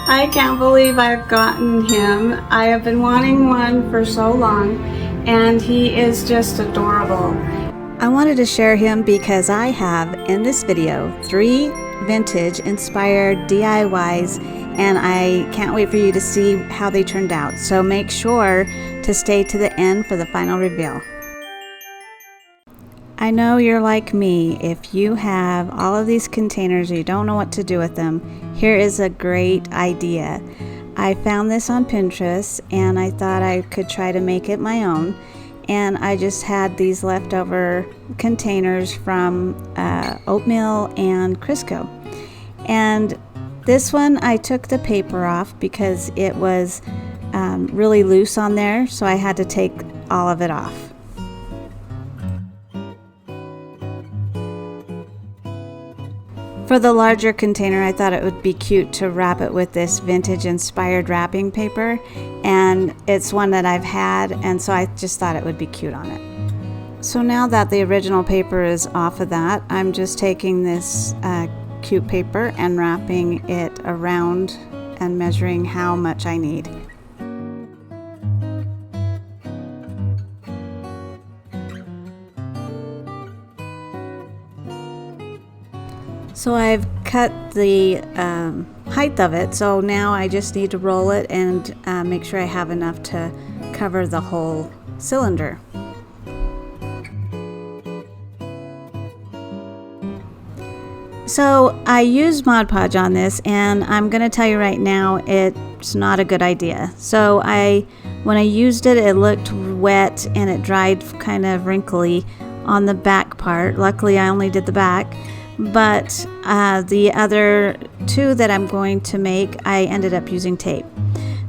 I can't believe I've gotten him. I have been wanting one for so long, and he is just adorable. I wanted to share him because I have in this video 3 vintage inspired DIYs, and I can't wait for you to see how they turned out. So make sure to stay to the end for the final reveal. I know you're like me. If you have all of these containers, you don't know what to do with them, here is a great idea. I found this on Pinterest and I thought I could try to make it my own. And I just had these leftover containers from oatmeal and Crisco. And this one I took the paper off because it was really loose on there, so I had to take all of it off. For the larger container, I thought it would be cute to wrap it with this vintage inspired wrapping paper, and it's one that I've had, and so I just thought it would be cute on it. So now that the original paper is off of that, I'm just taking this cute paper and wrapping it around and measuring how much I need. So I've cut the height of it, so now I just need to roll it and make sure I have enough to cover the whole cylinder. So I used Mod Podge on this, and I'm going to tell you right now it's not a good idea. So when I used it, it looked wet and it dried kind of wrinkly on the back part. Luckily I only did the back. But the other 2 that I'm going to make, I ended up using tape.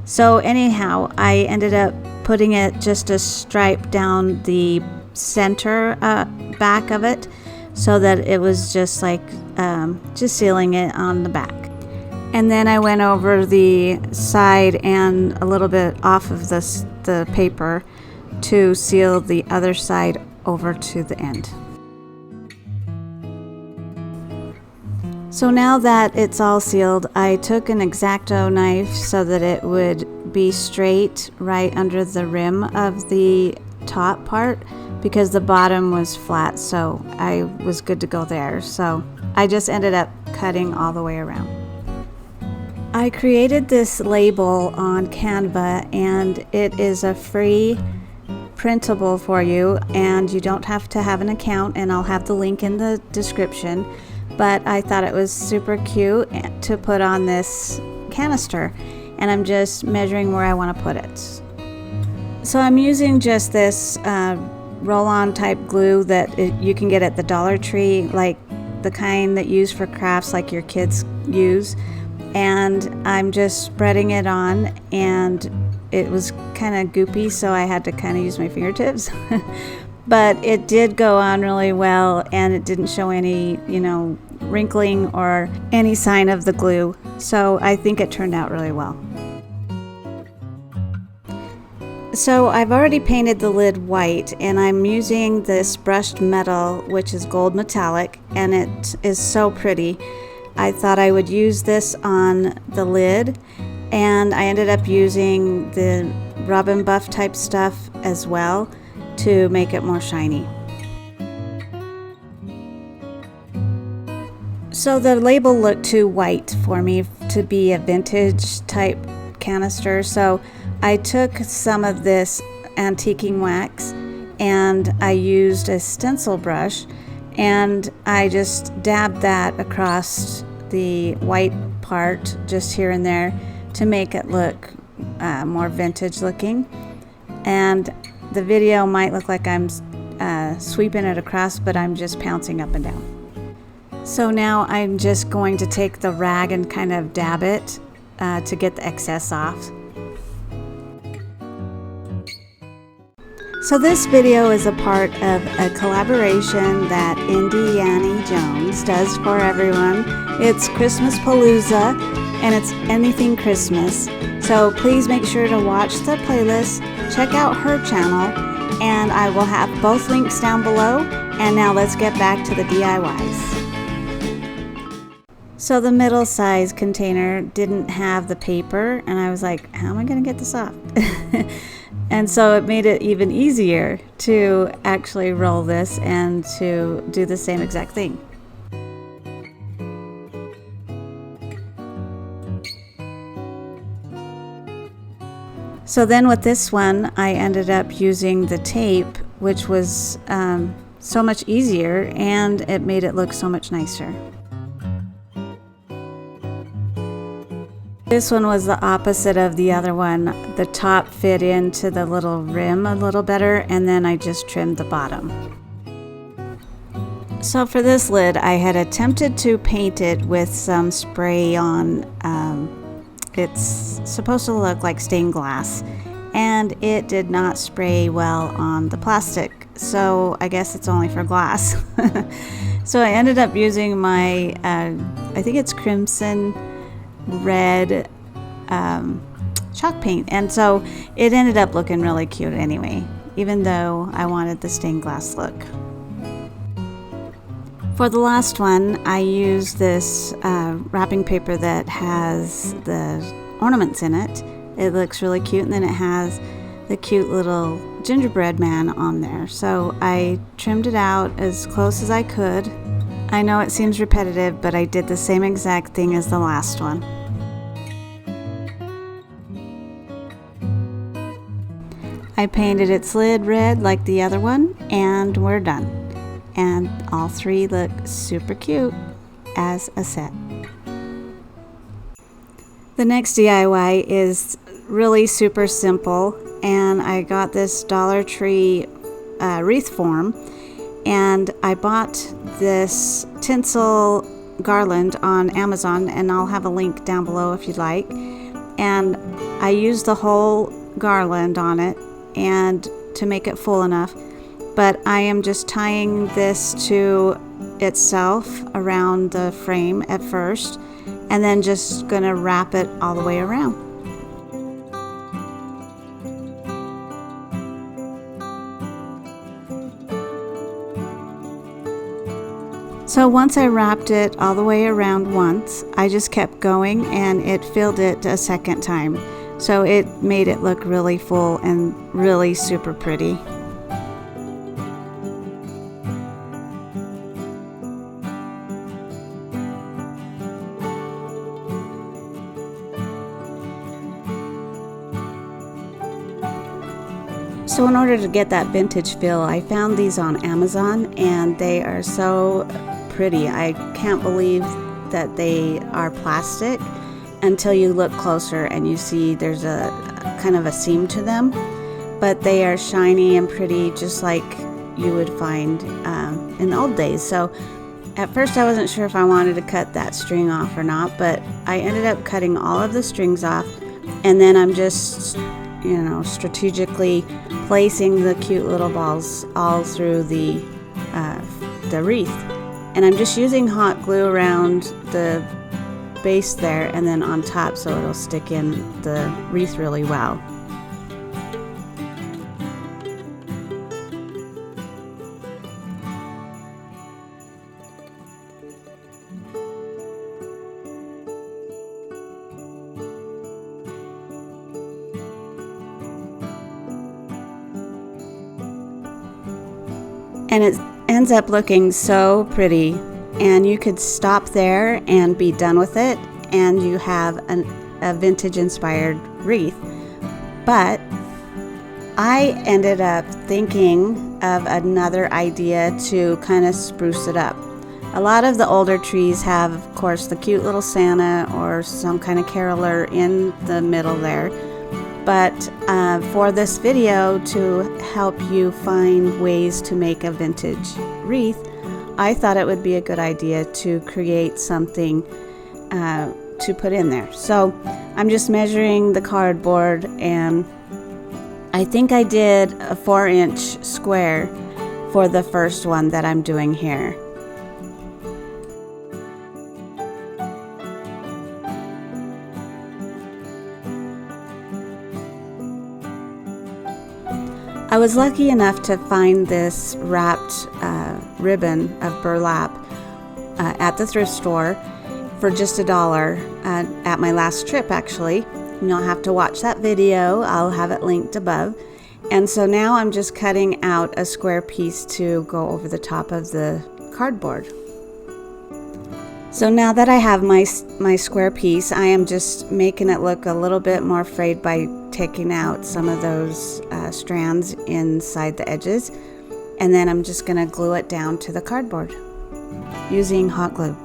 So anyhow, I ended up putting it just a stripe down the center back of it, so that it was just like just sealing it on the back. And then I went over the side and a little bit off of the paper to seal the other side over to the end. So now that it's all sealed, I took an X-Acto knife so that it would be straight right under the rim of the top part, because the bottom was flat, so I was good to go there. So I just ended up cutting all the way around. I created this label on Canva, and it is a free printable for you, and you don't have to have an account, and I'll have the link in the description. But I thought it was super cute to put on this canister, and I'm just measuring where I want to put it. So I'm using just this roll-on type glue that you can get at the Dollar Tree, like the kind that you use for crafts like your kids use, and I'm just spreading it on, and it was kind of goopy, so I had to kind of use my fingertips. But it did go on really well, and it didn't show any, wrinkling or any sign of the glue. So I think it turned out really well. So I've already painted the lid white, and I'm using this brushed metal, which is gold metallic, and it is so pretty. I thought I would use this on the lid, and I ended up using the rub and buff type stuff as well to make it more shiny. So the label looked too white for me to be a vintage type canister, so I took some of this antiquing wax and I used a stencil brush, and I just dabbed that across the white part just here and there to make it look more vintage looking. And the video might look like I'm sweeping it across, but I'm just pouncing up and down. So now I'm just going to take the rag and kind of dab it to get the excess off. So this video is a part of a collaboration that Indiana Jones does for everyone. It's Christmas Palooza, and it's anything Christmas. So please make sure to watch the playlist, check out her channel, and I will have both links down below. And now let's get back to the DIYs. So the middle size container didn't have the paper, and I was like, how am I going to get this off? And so it made it even easier to actually roll this and to do the same exact thing. So then with this one, I ended up using the tape, which was so much easier, and it made it look so much nicer. This one was the opposite of the other one. The top fit into the little rim a little better, and then I just trimmed the bottom. So for this lid, I had attempted to paint it with some spray on. It's supposed to look like stained glass, and it did not spray well on the plastic, so I guess it's only for glass. So I ended up using my, I think it's crimson red chalk paint, and so it ended up looking really cute anyway, even though I wanted the stained glass look. For the last one, I used this wrapping paper that has the ornaments in it. It looks really cute, and then it has the cute little gingerbread man on there. So I trimmed it out as close as I could. I know it seems repetitive, but I did the same exact thing as the last one. I painted its lid red like the other one, and we're done. And all three look super cute as a set. The next DIY is really super simple, and I got this Dollar Tree wreath form, and I bought this tinsel garland on Amazon, and I'll have a link down below if you'd like. And I used the whole garland on it and to make it full enough, but I am just tying this to itself around the frame at first, and then just gonna wrap it all the way around. So once I wrapped it all the way around once, I just kept going, and it filled it a second time. So it made it look really full and really super pretty. So in order to get that vintage feel, I found these on Amazon, and they are so pretty. I can't believe that they are plastic until you look closer and you see there's a kind of a seam to them, but they are shiny and pretty, just like you would find in the old days. So at first I wasn't sure if I wanted to cut that string off or not, but I ended up cutting all of the strings off, and then I'm just, you know, strategically placing the cute little balls all through the wreath. And I'm just using hot glue around the base there and then on top, so it'll stick in the wreath really well. And it ends up looking so pretty, and you could stop there and be done with it, and you have a vintage inspired wreath. But I ended up thinking of another idea to kind of spruce it up. A lot of the older trees have, of course, the cute little Santa or some kind of caroler in the middle there. But for this video, to help you find ways to make a vintage wreath, I thought it would be a good idea to create something to put in there. So I'm just measuring the cardboard, and I think I did a 4-inch square for the first one that I'm doing here. I was lucky enough to find this wrapped ribbon of burlap at the thrift store, for just $1 at my last trip, actually. You'll have to watch that video. I'll have it linked above. And so now I'm just cutting out a square piece to go over the top of the cardboard. So now that I have my square piece, I am just making it look a little bit more frayed by taking out some of those strands inside the edges. And then I'm just going to glue it down to the cardboard using hot glue.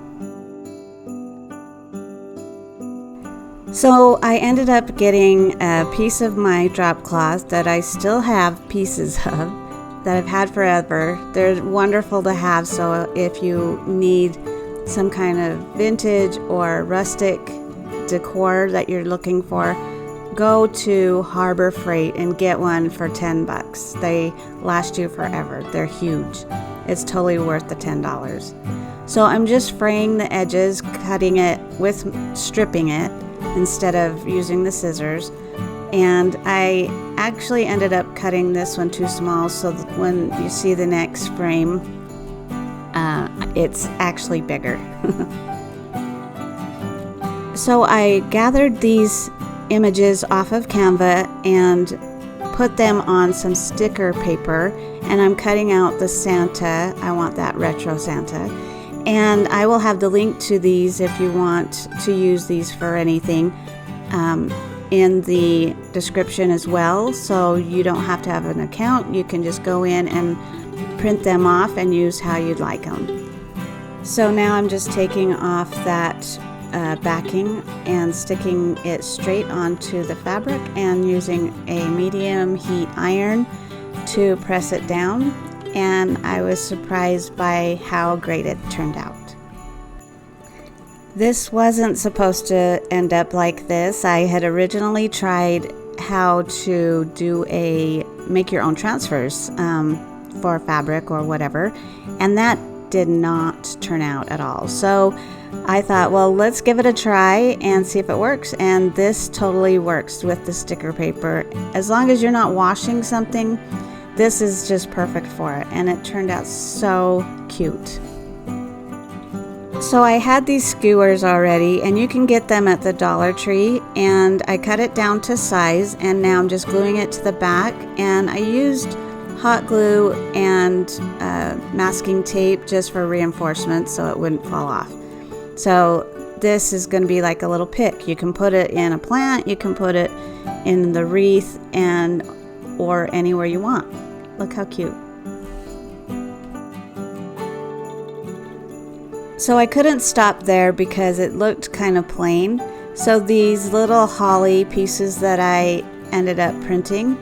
So I ended up getting a piece of my drop cloth that I still have pieces of that I've had forever. They're wonderful to have, so if you need some kind of vintage or rustic decor that you're looking for, go to Harbor Freight and get one for $10. They last you forever. They're huge. It's totally worth the $10. So I'm just fraying the edges, cutting it with stripping it instead of using the scissors. And I actually ended up cutting this one too small, so that when you see the next frame, it's actually bigger. So I gathered these images off of Canva and put them on some sticker paper, and I'm cutting out the Santa. I want that retro Santa. And I will have the link to these if you want to use these for anything in the description as well. So you don't have to have an account. You can just go in and print them off and use how you'd like them. So now I'm just taking off that backing and sticking it straight onto the fabric and using a medium heat iron to press it down. And I was surprised by how great it turned out. This wasn't supposed to end up like this. I had originally tried how to do make your own transfers for fabric or whatever, and that did not turn out at all. So I thought, well, let's give it a try and see if it works. And this totally works with the sticker paper. As long as you're not washing something, this is just perfect for it, and it turned out so cute. So I had these skewers already, and you can get them at the Dollar Tree, and I cut it down to size, and now I'm just gluing it to the back, and I used hot glue and masking tape just for reinforcement so it wouldn't fall off. So this is going to be like a little pick. You can put it in a plant, you can put it in the wreath, or anywhere you want. Look how cute. So I couldn't stop there because it looked kind of plain. So these little holly pieces that I ended up printing,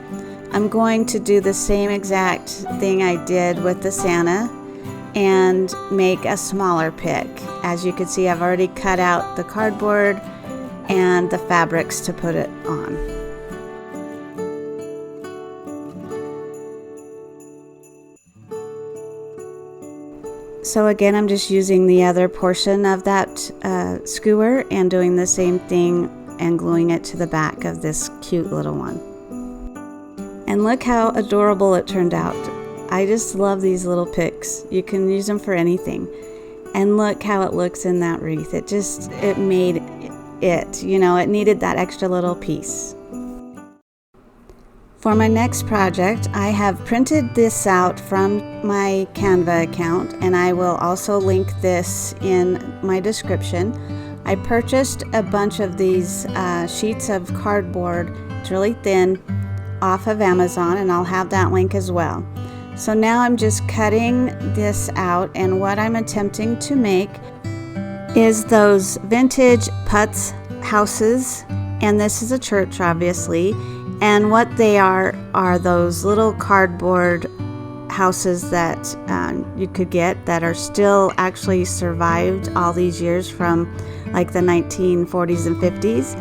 I'm going to do the same exact thing I did with the Santa and make a smaller pick. As you can see, I've already cut out the cardboard and the fabrics to put it on. So again, I'm just using the other portion of that skewer and doing the same thing and gluing it to the back of this cute little one. And look how adorable it turned out. I just love these little picks. You can use them for anything. And look how it looks in that wreath. It made it, it needed that extra little piece. For my next project, I have printed this out from my Canva account, and I will also link this in my description. I purchased a bunch of these sheets of cardboard, it's really thin, off of Amazon, and I'll have that link as well. So now I'm just cutting this out, and what I'm attempting to make is those vintage Putz houses, and this is a church obviously. And what they are those little cardboard houses that you could get that are still actually survived all these years from like the 1940s and 50s.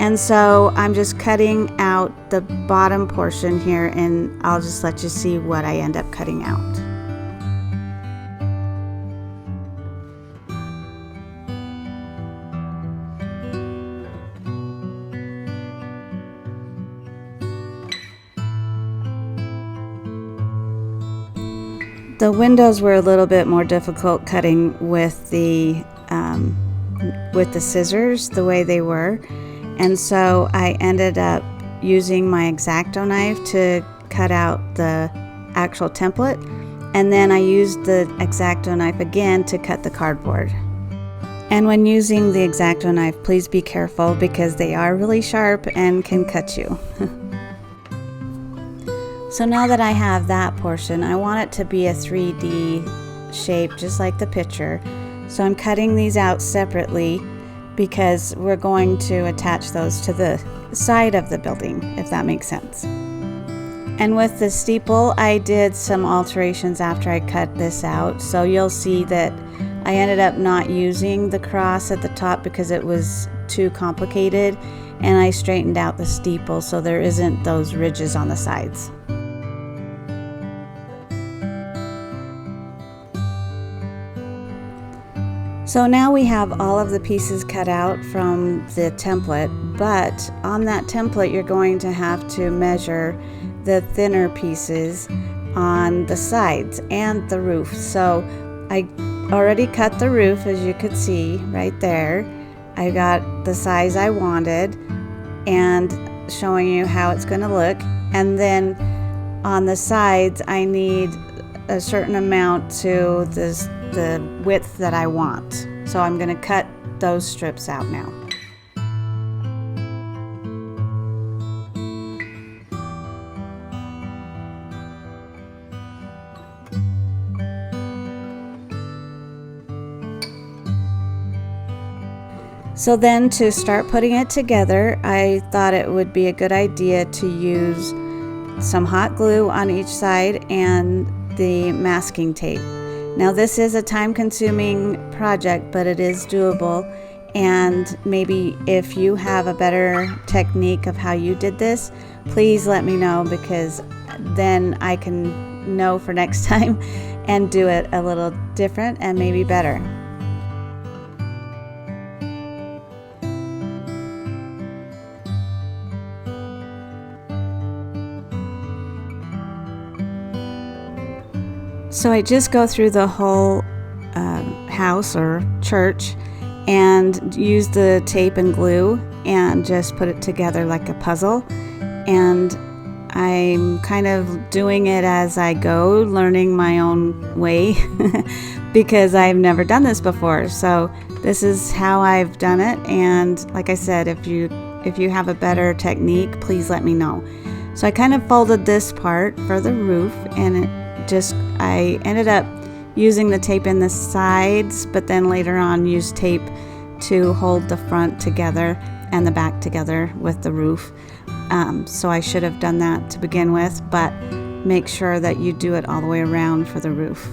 And so I'm just cutting out the bottom portion here, and I'll just let you see what I end up cutting out. The windows were a little bit more difficult cutting with the with the scissors the way they were, and so I ended up using my X-Acto knife to cut out the actual template, and then I used the X-Acto knife again to cut the cardboard. And when using the X-Acto knife, please be careful because they are really sharp and can cut you. So now that I have that portion, I want it to be a 3D shape just like the picture. So I'm cutting these out separately because we're going to attach those to the side of the building, if that makes sense. And with the steeple, I did some alterations after I cut this out. So you'll see that I ended up not using the cross at the top because it was too complicated, and I straightened out the steeple so there isn't those ridges on the sides. So now we have all of the pieces cut out from the template, but on that template you're going to have to measure the thinner pieces on the sides and the roof. So I already cut the roof, as you could see right there. I got the size I wanted and showing you how it's going to look. And then on the sides I need a certain amount to the width that I want. So I'm going to cut those strips out now. So then to start putting it together, I thought it would be a good idea to use some hot glue on each side and the masking tape. Now this is a time-consuming project, but it is doable, and maybe if you have a better technique of how you did this, please let me know, because then I can know for next time and do it a little different and maybe better. So I just go through the whole house or church and use the tape and glue and just put it together like a puzzle. And I'm kind of doing it as I go, learning my own way because I've never done this before. So this is how I've done it. And like I said, if you have a better technique, please let me know. So I kind of folded this part for the roof, and I ended up using the tape in the sides, but then later on used tape to hold the front together and the back together with the roof. So I should have done that to begin with, but make sure that you do it all the way around for the roof.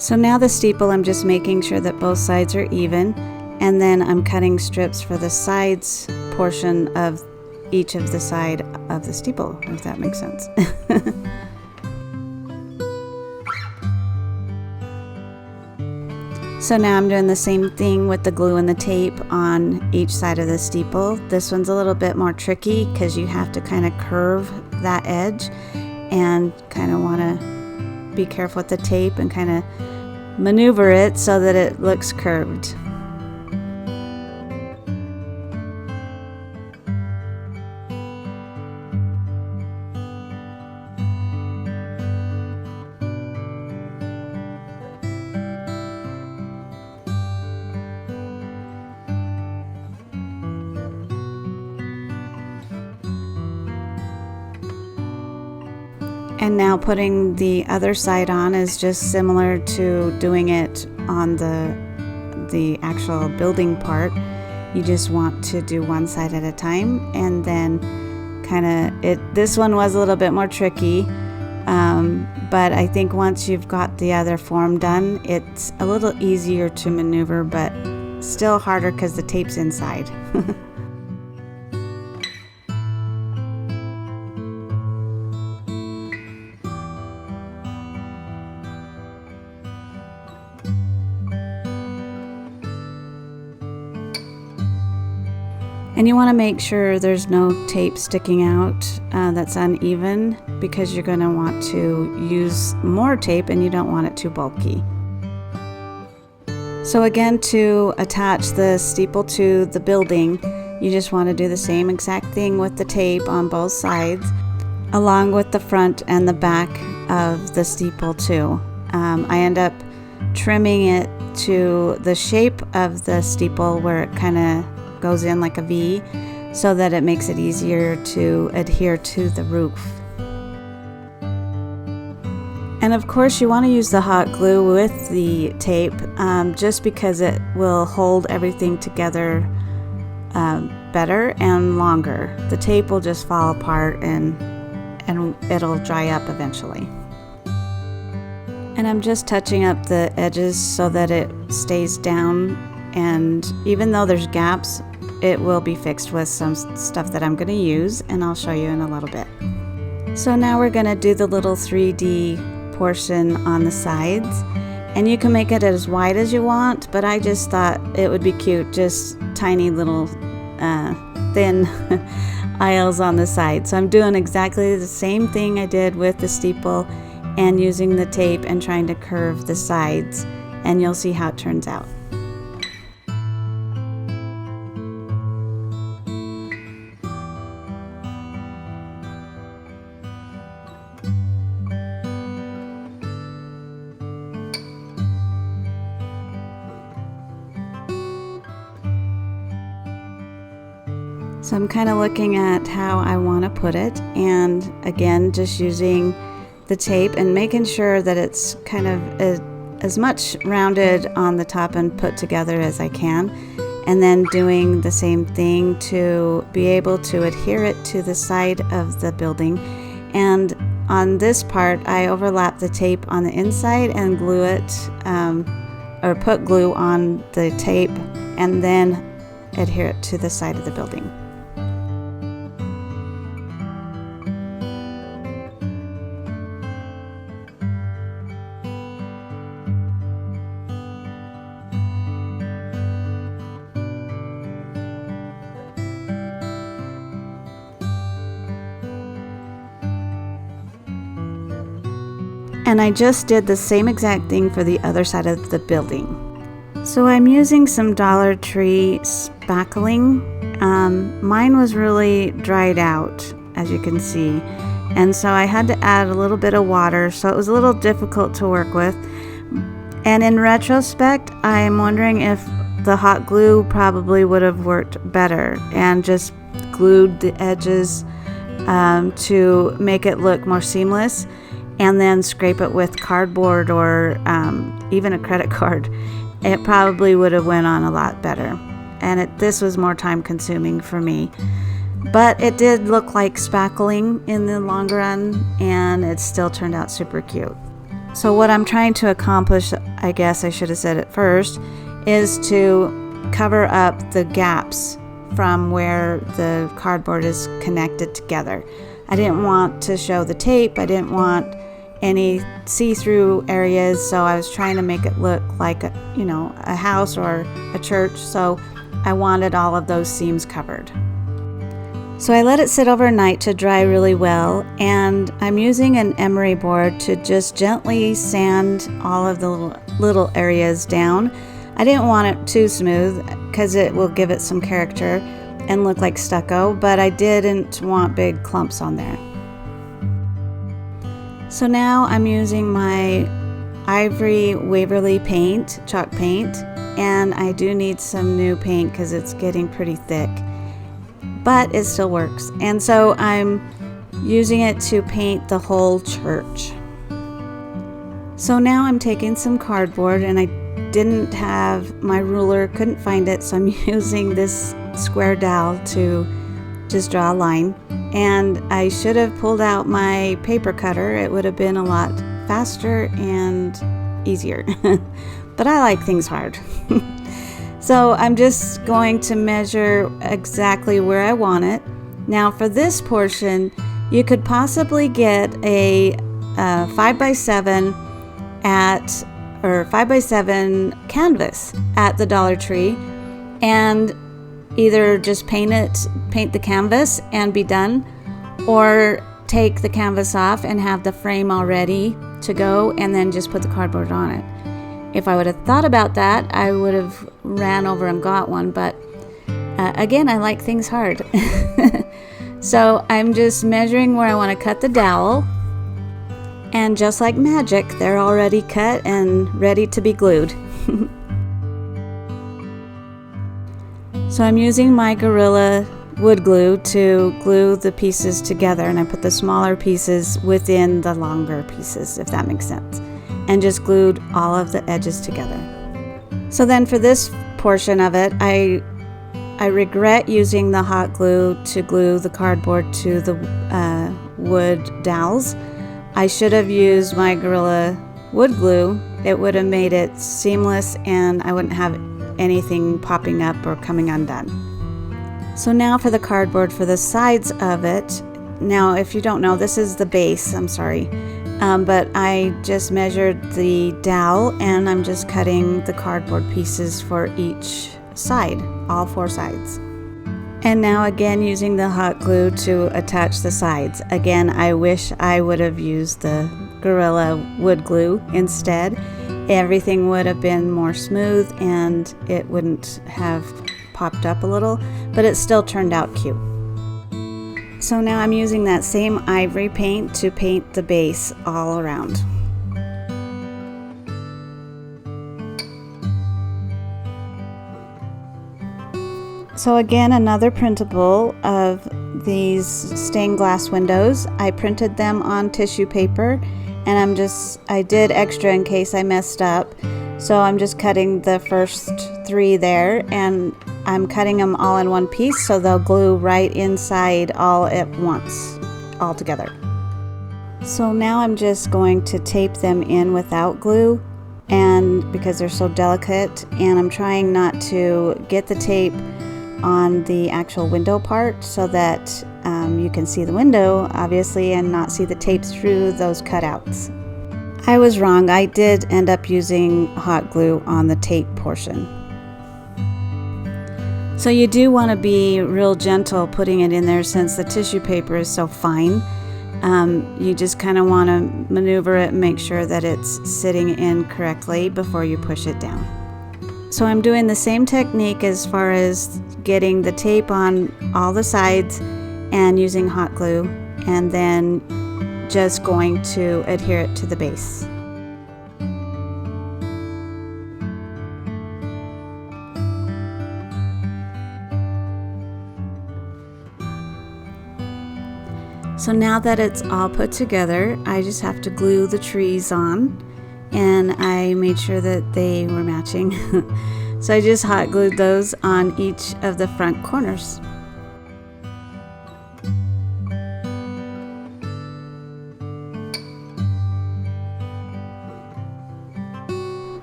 So now the steeple, I'm just making sure that both sides are even, and then I'm cutting strips for the sides portion of each of the side of the steeple, if that makes sense. So now I'm doing the same thing with the glue and the tape on each side of the steeple. This one's a little bit more tricky because you have to kind of curve that edge and kind of want to be careful with the tape and kind of maneuver it so that it looks curved. And now putting the other side on is just similar to doing it on the actual building part. You just want to do one side at a time, and then this one was a little bit more tricky, but I think once you've got the other form done, it's a little easier to maneuver, but still harder because the tape's inside. And you want to make sure there's no tape sticking out that's uneven, because you're going to want to use more tape and you don't want it too bulky. So again, to attach the steeple to the building, you just want to do the same exact thing with the tape on both sides, along with the front and the back of the steeple too. I end up trimming it to the shape of the steeple where it kind of goes in like a V, so that it makes it easier to adhere to the roof. And of course you want to use the hot glue with the tape, just because it will hold everything together better and longer. The tape will just fall apart and it'll dry up eventually. And I'm just touching up the edges so that it stays down, and even though there's gaps, it will be fixed with some stuff that I'm going to use, and I'll show you in a little bit. So now we're going to do the little 3D portion on the sides, and you can make it as wide as you want, but I just thought it would be cute, just tiny little thin aisles on the side. So I'm doing exactly the same thing I did with the steeple, and using the tape and trying to curve the sides, and you'll see how it turns out. So I'm kind of looking at how I want to put it, and again, just using the tape and making sure that it's kind of as much rounded on the top and put together as I can, and then doing the same thing to be able to adhere it to the side of the building. And on this part, I overlap the tape on the inside and glue it, or put glue on the tape and then adhere it to the side of the building. And I just did the same exact thing for the other side of the building. So I'm using some Dollar Tree spackling. Mine was really dried out, as you can see, and so I had to add a little bit of water, so it was a little difficult to work with. And in retrospect, I'm wondering if the hot glue probably would have worked better, and just glued the edges to make it look more seamless, and then scrape it with cardboard or even a credit card. It probably would have went on a lot better. And this was more time consuming for me. But it did look like spackling in the long run, and it still turned out super cute. So what I'm trying to accomplish, I guess I should have said it first, is to cover up the gaps from where the cardboard is connected together. I didn't want to show the tape. I didn't want any see-through areas, so I was trying to make it look like a house or a church, so I wanted all of those seams covered. So I let it sit overnight to dry really well, and I'm using an emery board to just gently sand all of the little areas down. I didn't want it too smooth because it will give it some character and look like stucco, but I didn't want big clumps on there. So now I'm using my Ivory Waverly paint, chalk paint, and I do need some new paint because it's getting pretty thick, but it still works. And so I'm using it to paint the whole church. So now I'm taking some cardboard, and I didn't have my ruler, couldn't find it, so I'm using this square dowel to just draw a line. And I should have pulled out my paper cutter. It would have been a lot faster and easier. But I like things hard. So I'm just going to measure exactly where I want it. Now for this portion, you could possibly get a 5x7 or 5x7 canvas at the Dollar Tree, and either just paint the canvas and be done, or take the canvas off and have the frame all ready to go and then just put the cardboard on it. If I would have thought about that, I would have ran over and got one, but again, I like things hard. So I'm just measuring where I want to cut the dowel, and just like magic, they're already cut and ready to be glued. So I'm using my Gorilla wood glue to glue the pieces together, and I put the smaller pieces within the longer pieces, if that makes sense, and just glued all of the edges together. So then for this portion of it, I regret using the hot glue to glue the cardboard to the wood dowels. I should have used my Gorilla wood glue. It would have made it seamless and I wouldn't have anything popping up or coming undone. So now for the cardboard for the sides of it. Now, if you don't know, this is the base, I'm sorry. But I just measured the dowel and I'm just cutting the cardboard pieces for each side, all 4 sides. And now again using the hot glue to attach the sides. Again, I wish I would have used the Gorilla wood glue instead. Everything would have been more smooth and it wouldn't have popped up a little, but it still turned out cute. So now I'm using that same ivory paint to paint the base all around. So again, another printable of these stained glass windows. I printed them on tissue paper, and I did extra in case I messed up. So I'm just cutting the first 3 there, and I'm cutting them all in one piece so they'll glue right inside all at once, all together. So now I'm just going to tape them in without glue, and because they're so delicate, and I'm trying not to get the tape on the actual window part so that you can see the window obviously and not see the tape through those cutouts. I was wrong. I did end up using hot glue on the tape portion. So you do want to be real gentle putting it in there since the tissue paper is so fine. You just kind of want to maneuver it and make sure that it's sitting in correctly before you push it down. So I'm doing the same technique as far as getting the tape on all the sides and using hot glue, and then just going to adhere it to the base. So now that it's all put together, I just have to glue the trees on, and I made sure that they were matching. So I just hot glued those on each of the front corners.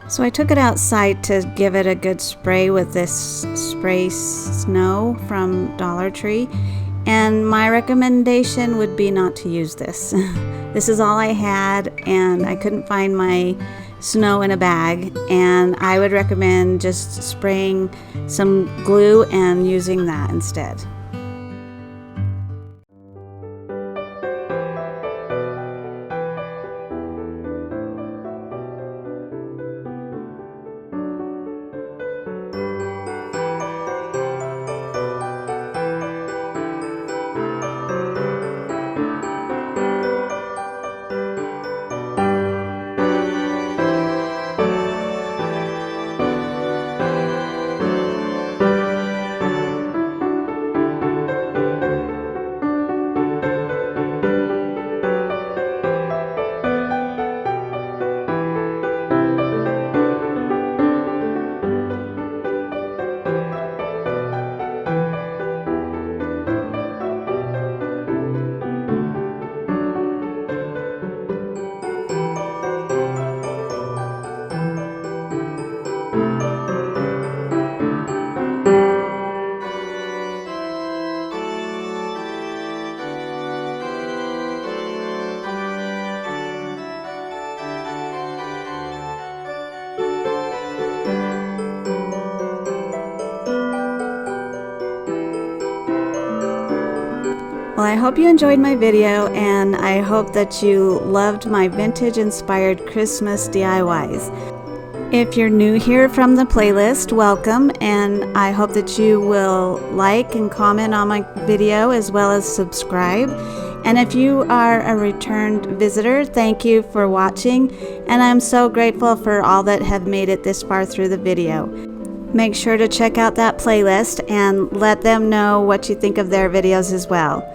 So I took it outside to give it a good spray with this spray snow from Dollar Tree, and my recommendation would be not to use this. This is all I had, and I couldn't find my snow in a bag, and I would recommend just spraying some glue and using that instead. I hope you enjoyed my video, and I hope that you loved my vintage-inspired Christmas DIYs. If you're new here from the playlist, welcome, and I hope that you will like and comment on my video as well as subscribe. And if you are a returned visitor, thank you for watching, and I'm so grateful for all that have made it this far through the video. Make sure to check out that playlist and let them know what you think of their videos as well.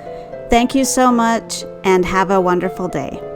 Thank you so much, and have a wonderful day.